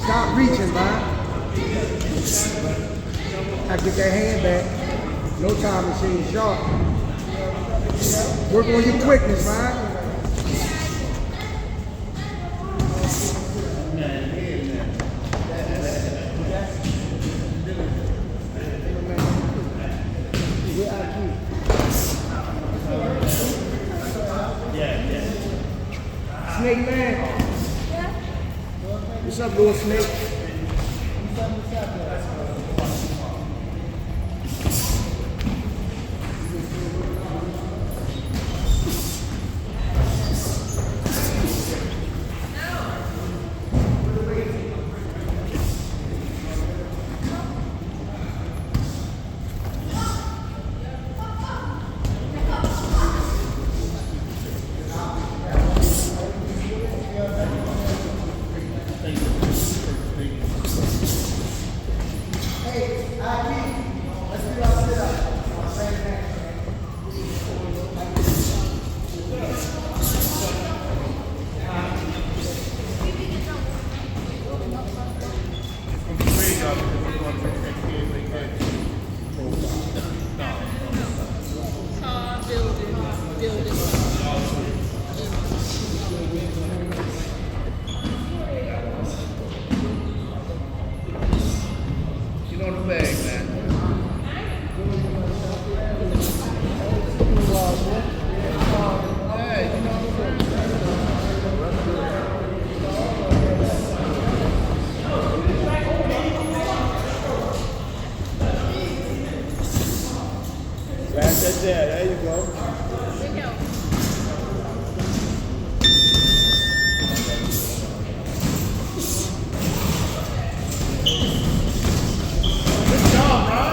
Stop reaching, man. I get that hand back. No time machine sharp. Work on your quickness, man. Snake man. What's up, little snake? That's there. There you go. Good job, Ron.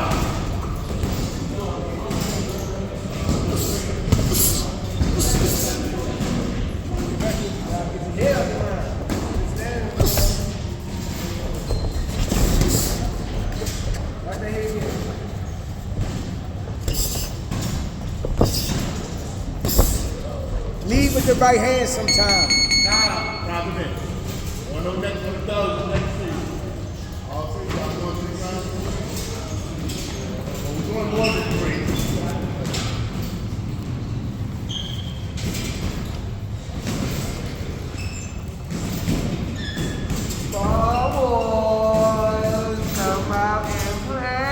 Lead with the right hand sometime. Nah, drop it in. One of them next one, the next three. All three, y'all going 3 times? Well, we're doing more than 3. Boys, come out and play.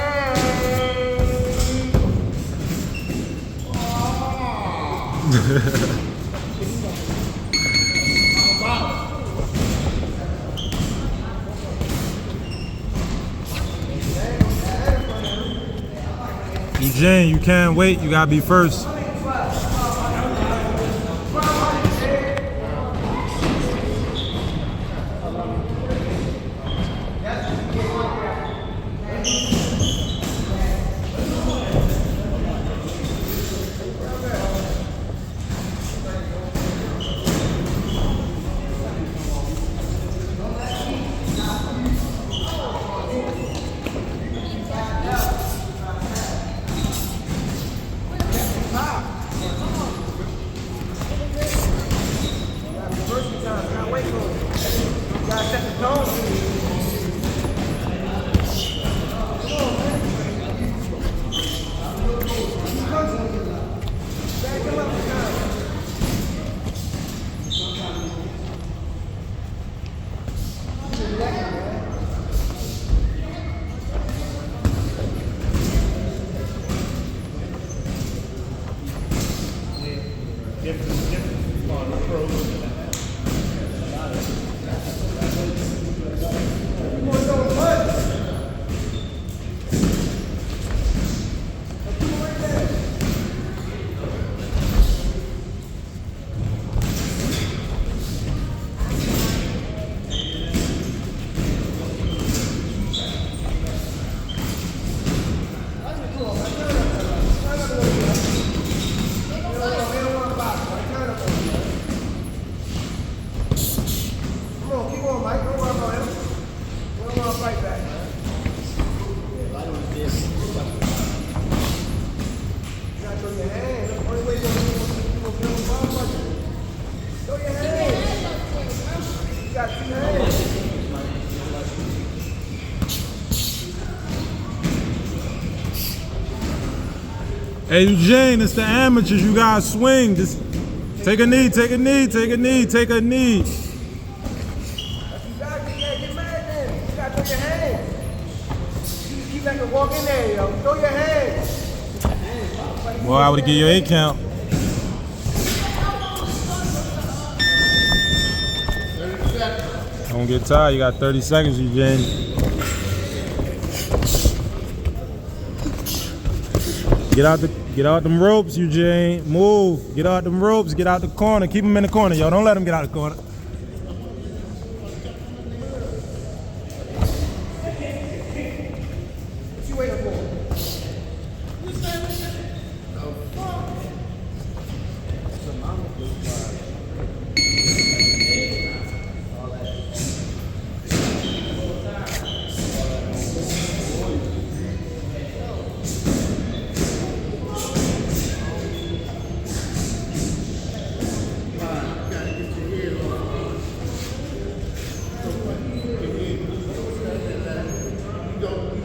Eugene, you can't wait. You gotta be first. Hey, Eugene, it's the amateurs. You gotta swing. Just take a knee, take a knee, take a knee, take a knee. You gotta get mad then. You gotta throw your hands. You got to walk in there, yo. Throw your hands. Boy, I would give you 8 count. 30 seconds. Don't get tired. You got 30 seconds, Eugene. Get out them ropes, Eugene. Move. Get out them ropes. Get out the corner. Keep them in the corner, yo. Don't let them get out the corner. What you waiting for?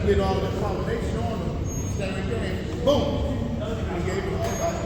You get all the combination on them. Stand right there. Boom. You gave it all back.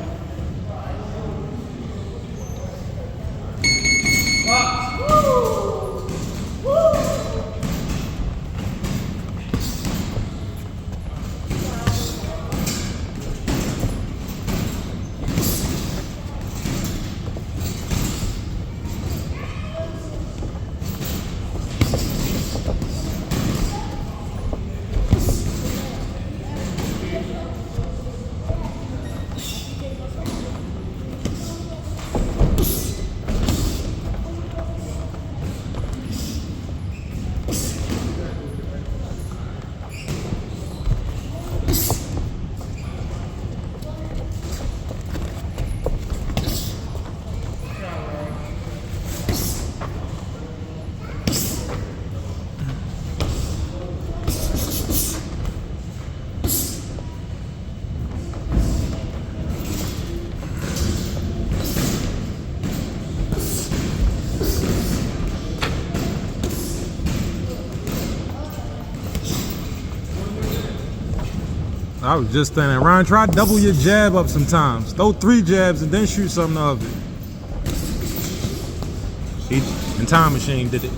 I was just saying that. Ryan, try to double your jab up sometimes. Throw 3 jabs and then shoot something of it. And Time Machine did it.